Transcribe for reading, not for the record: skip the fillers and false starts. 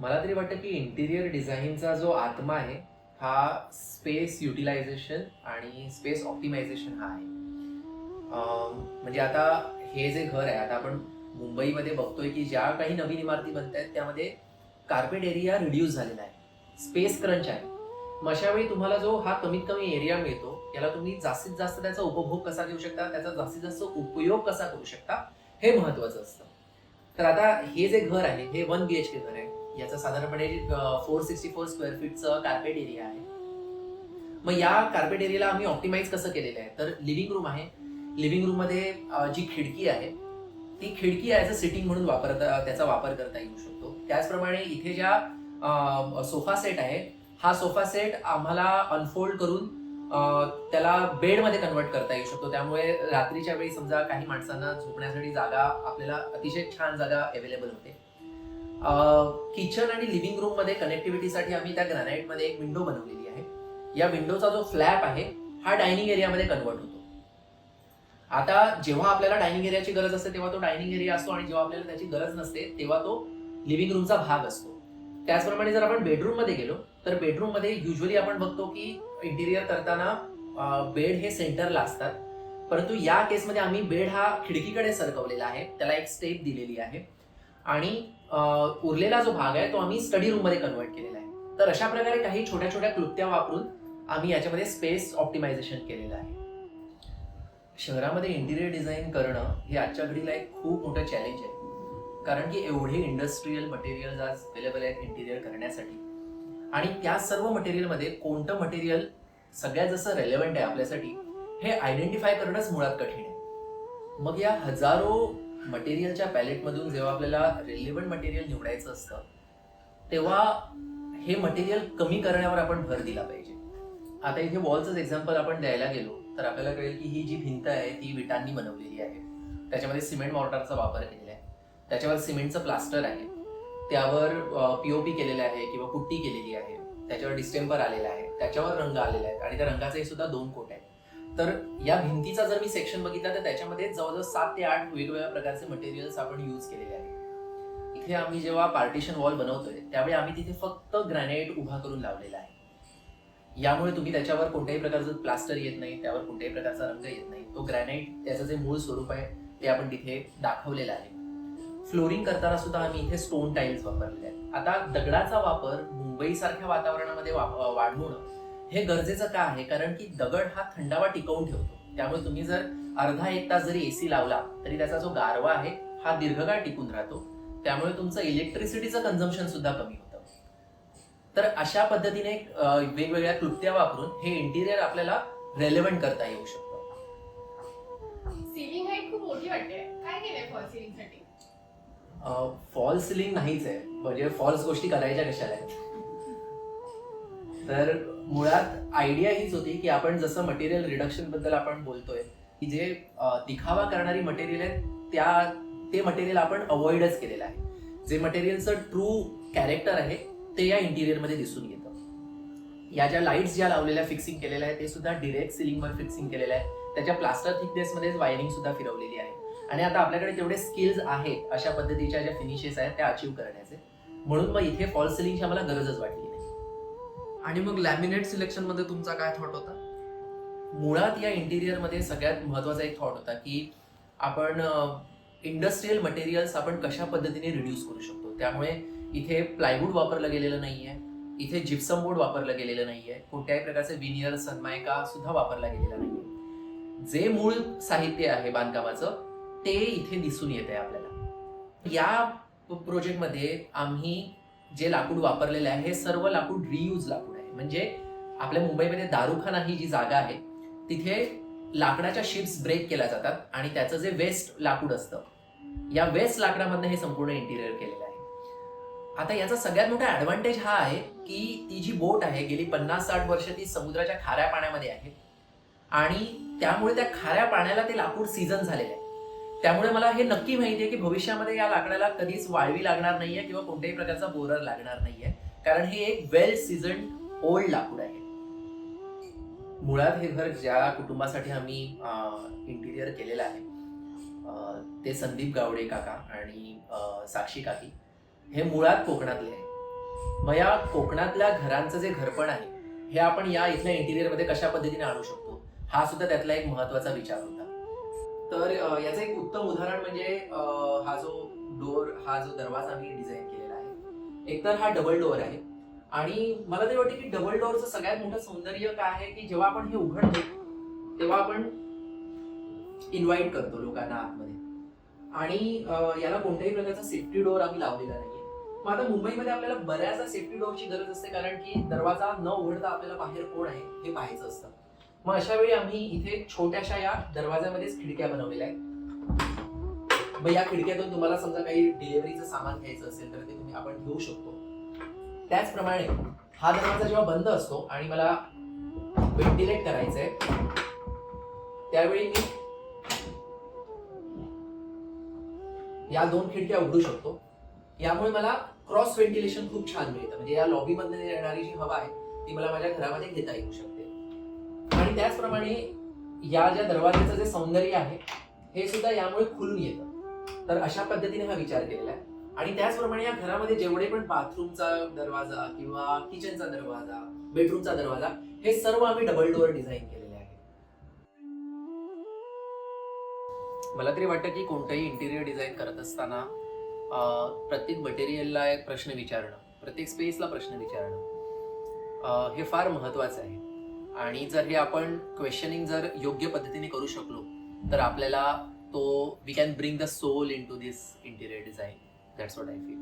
मला तरी वाटतं की इंटिरियर डिझाईनचा जो आत्मा आहे हा स्पेस युटिलायझेशन आणि स्पेस ऑप्टिमायझेशन हा आहे. म्हणजे आता हे जे घर आहे, आता आपण मुंबईमध्ये बघतोय की ज्या काही नवीन इमारती बनत आहेत त्यामध्ये कार्पेट एरिया रिड्यूस झालेला आहे, स्पेस क्रंच आहे. मग अशा वेळी तुम्हाला जो हा कमीत कमी एरिया मिळतो याला तुम्ही जास्तीत जास्त त्याचा उपभोग कसा घेऊ शकता, त्याचा जास्तीत जास्त उपयोग कसा करू शकता, हे महत्वाचं असतं. तर आता हे जे घर आहे हे 1 BHK घर आहे. याचं साधारणपणे 464 स्क्वेअर फीटचं कार्पेट एरिया आहे. मग या कार्पेट एरियाला आम्ही ऑप्टिमाइज कसं केलेलं आहे, तर लिव्हिंग रूम आहे. लिव्हिंग रूम मध्ये जी खिडकी आहे ती खिडकी ॲज अ सिटिंग म्हणून त्याचा वापर करता येऊ शकतो. त्याचप्रमाणे इथे ज्या सोफा सेट आहे, हा सोफा सेट आम्हाला अनफोल्ड करून त्याला बेडमध्ये कन्वर्ट करता येऊ शकतो. त्यामुळे रात्रीच्या वेळी समजा काही माणसांना झोपण्यासाठी जागा, आपल्याला अतिशय छान जागा अवेलेबल होते. किचन आणि लिव्हिंग रूम मध्ये कनेक्टिव्हिटीसाठी आम्ही त्या ग्रॅनाइट मध्ये एक विंडो बनवलेली आहे. या विंडोचा जो फ्लॅप आहे हा डायनिंग एरियामध्ये कन्वर्ट होतो. आता जेव्हा आपल्याला डायनिंग एरियाची गरज असते तेव्हा तो डायनिंग एरिया असतो, आणि जेव्हा आपल्याला त्याची गरज नसते तेव्हा तो लिव्हिंग रूमचा भाग असतो. त्याचप्रमाणे जर आपण बेडरूम मध्ये गेलो तर बेडरूम मध्ये युजली आपण बघतो की इंटिरियर करताना बेड हे सेंटरला असतात, परंतु या केसमध्ये आम्ही बेड हा खिडकीकडे सरकवलेला आहे, त्याला एक स्टेप दिलेली आहे, आणि उरलेला जो भाग आहे तो आम्ही स्टडी रूम मध्ये कन्वर्ट केलेला आहे. तर अशा प्रकारे काही छोट्या छोट्या क्लुप्त्या वापरून आम्ही याच्यामध्ये स्पेस ऑप्टिमायझेशन केलेलं आहे. शहरामध्ये इंटिरियर डिझाईन करणं हे आजच्या घडीला एक खूप मोठं चॅलेंज आहे, कारण की एवढे इंडस्ट्रीयल मटेरियल आज अवेलेबल आहेत इंटिरियर करण्यासाठी, आणि त्या सर्व मटेरियलमध्ये कोणतं मटेरियल सगळ्यात जसं रेलेव्हंट आहे आपल्यासाठी हे आयडेंटिफाय करणंच मुळात कठीण आहे. मग या हजारो मटेरियलच्या पॅलेटमधून जेव्हा आपल्याला रेलेव्हंट मटेरियल निवडायचं असतं तेव्हा हे मटेरियल कमी करण्यावर आपण भर दिला पाहिजे. आता इथे वॉलचंच एक्झाम्पल आपण द्यायला गेलो तर आपल्याला कळेल की ही जी भिंत आहे ती विटांनी बनवलेली आहे, त्याच्यामध्ये सिमेंट मॉर्टारचा वापर केलेला आहे, त्याच्यावर सिमेंटचं प्लास्टर आहे, त्यावर पीओपी केलेलं आहे किंवा पुट्टी केलेली आहे, त्याच्यावर डिस्टेंपर आलेला आहे, त्याच्यावर रंग आलेला आहे, आणि त्या रंगाचे सुद्धा 2 कोट आहेत. तर या भिंतीचा जर मी सेक्शन बघितला तर त्याच्यामध्ये जवळजवळ 7 ते 8 वेगवेगळ्या प्रकारचे मटेरियल्स आपण यूज केलेले आहेत. इथे आम्ही जेव्हा पार्टिशन वॉल बनवतोय त्यावेळी आम्ही तिथे फक्त ग्रॅनाइट उभा करून लावलेला आहे. यामुळे तुम्ही त्याच्यावर कोणत्याही प्रकारचं प्लास्टर येत नाही, त्यावर कोणत्याही प्रकारचा रंग येत नाही. तो ग्रॅनाइट त्याचं जे मूळ स्वरूप आहे ते आपण तिथे दाखवलेलं आहे. फ्लोरिंग करताना सुद्धा आम्ही इथे स्टोन टाईल्स वापरलेले आहेत. आता दगडाचा वापर मुंबई सारख्या वातावरणामध्ये वाढवणं हे गरजेचं का आहे, कारण की दगड हा थंडावा टिकवून ठेवतो. त्यामुळे तुम्ही जर अर्धा 1 तास जरी एसी लावला तरी त्याचा जो गारवा आहे हा दीर्घकाळ टिकून राहतो. त्यामुळे तुमचं इलेक्ट्रिसिटीचं कन्झम्पशन सुद्धा कमी होतं. तर अशा पद्धतीने वेगवेगळ्या क्लुप्त्या वापरून हे इंटिरियर आपल्याला रेलेव्हंट करता येऊ शकतं. सीलिंग हाईट खूप मोठी वाटते, काय केलंय फॉल सीलिंग साठी? फॉल सिलिंग नाहीच आहे, म्हणजे फॉल्स गोष्टी करायच्या कशाला आहेत. तर मुळात आयडिया हीच होती की आपण जसं मटेरियल रिडक्शन बद्दल आपण बोलतोय की जे दिखावा करणारी मटेरियल आहेत ते मटेरियल आपण अवॉइडच केलेलं आहे. जे मटेरियलचं ट्रू कॅरेक्टर आहे ते या इंटिरियर मध्ये दिसून येतं. या ज्या लाईट्स ज्या लावलेल्या फिक्सिंग केलेल्या आहे ते सुद्धा डिरेक्ट सिलिंगवर फिक्सिंग केलेलं आहे. त्याच्या प्लास्टर थिकनेस मध्ये वायरिंग सुद्धा फिरवलेली आहे, आणि आता आपल्याकडे तेवढे स्किल्स आहेत अशा पद्धतीच्या ज्या फिनिशेस आहेत त्या अचीव्ह करण्याचे, म्हणून मग इथे फॉल सिलिंगची आम्हाला गरजच वाटली नाही. आणि मग लॅमिनेट सिलेक्शन मध्ये तुमचा काय थॉट होता? मुळात या इंटिरियर मध्ये सगळ्यात महत्वाचा एक थॉट होता की आपण इंडस्ट्रीयल मटेरियल्स आपण कशा पद्धतीने रिड्यूस करू शकतो. त्यामुळे इथे प्लायवूड वापरलं गेलेलं नाहीये, इथे जिप्सम बोर्ड वापरलं गेलेलं नाहीये, कोणत्याही प्रकारचे विनियर सनमायका सुद्धा वापरला गेलेला नाहीये. जे मूळ साहित्य आहे बांधकामाचं ते इथे दिसून येत आहे आपल्याला. या प्रोजेक्टमध्ये आम्ही जे लाकूड वापरलेलं आहे हे सर्व लाकूड रियूज लाकूड आहे. म्हणजे आपल्या मुंबईमध्ये दारुखाना ही जी जागा आहे तिथे लाकडाच्या शिप्स ब्रेक केल्या जातात, आणि त्याचं जे वेस्ट लाकूड असतं या वेस्ट लाकडामधनं हे संपूर्ण इंटिरियर केलेलं आहे. आता याचा सगळ्यात मोठा ऍडव्हान्टेज हा आहे की ती जी बोट आहे गेली 50-60 वर्ष ती समुद्राच्या खाऱ्या पाण्यामध्ये आहे, आणि त्यामुळे त्या खाऱ्या पाण्याला ते लाकूड सीझन झालेलं आहे. त्यामुळे मला हे नक्की माहिती आहे की भविष्यामध्ये या लाकडाला कधीच वाळवी लागणार नाहीये किंवा कोणत्याही प्रकारचा बोरर लागणार नाहीये, कारण हे एक वेल सीझन्ड ओल्ड लाकूड आहे. मुळात हे घर ज्या कुटुंबासाठी आम्ही इंटिरियर केलेलं आहे ते संदीप गावडे काका आणि साक्षी काकी हे मुळात कोकणातले आहे. मग या कोकणातल्या घरांचं जे घरपण आहे हे आपण या इथल्या इंटिरियरमध्ये कशा पद्धतीने आणू शकतो, हा सुद्धा त्यातला एक महत्वाचा विचार होता. तर याचं एक उत्तम उदाहरण म्हणजे हा जो डोअर, हा जो दरवाजा मी डिझाईन केलेला आहे, एकतर हा डबल डोअर आहे आणि मला तरी वाटतं की डबल डोअरचं सगळ्यात मोठं सौंदर्य काय आहे की जेव्हा आपण हे उघडतो तेव्हा आपण इन्व्हाइट करतो लोकांना आतमध्ये आणि याला कोणत्याही प्रकारचा सेफ्टी डोअर आम्ही लावलेला नाहीये. मग आता मुंबईमध्ये आपल्याला बऱ्याचदा सेफ्टी डोअरची गरज असते, कारण की दरवाजा न उघडता आपल्याला बाहेर कोण आहे हे पाहायचं असतं. मग अशा वेळी आम्ही इथे छोट्याशा या दरवाजामध्येच खिडक्या बनवलेल्या आहेत. मग या खिडक्यातून तुम्हाला समजा काही डिलिव्हरीचं सामान घ्यायचं असेल तर ते तुम्ही आपण घेऊ शकतो. त्याचप्रमाणे हा दरवाजा जेव्हा बंद असतो आणि मला व्हेंटिलेट करायचंय त्यावेळी मी या 2 खिडक्या उघडू शकतो. यामुळे मला क्रॉस व्हेंटिलेशन खूप छान मिळतं. म्हणजे या लॉबीमध्ये येणारी जी हवा आहे ती मला माझ्या घरामध्ये घेता येऊ शकते. आणि त्याचप्रमाणे या ज्या दरवाजाचं जे सौंदर्य आहे हे सुद्धा यामुळे खुलून येतं. तर अशा पद्धतीने हा विचार केलेला आहे. आणि त्याचप्रमाणे या घरामध्ये जेवढे पण बाथरूमचा दरवाजा किंवा किचनचा दरवाजा, बेडरूमचा दरवाजा, हे सर्व आम्ही डबल डोअर डिझाईन केलेले आहे. मला तरी वाटतं की कोणतंही इंटिरियर डिझाईन करत असताना प्रत्येक मटेरियलला एक प्रश्न विचारणं, प्रत्येक स्पेसला प्रश्न विचारणं हे फार महत्वाचं आहे. आणि जर हे आपण क्वेश्चनिंग जर योग्य पद्धतीने करू शकलो तर आपल्याला we can bring the soul into this interior design. That's what I feel.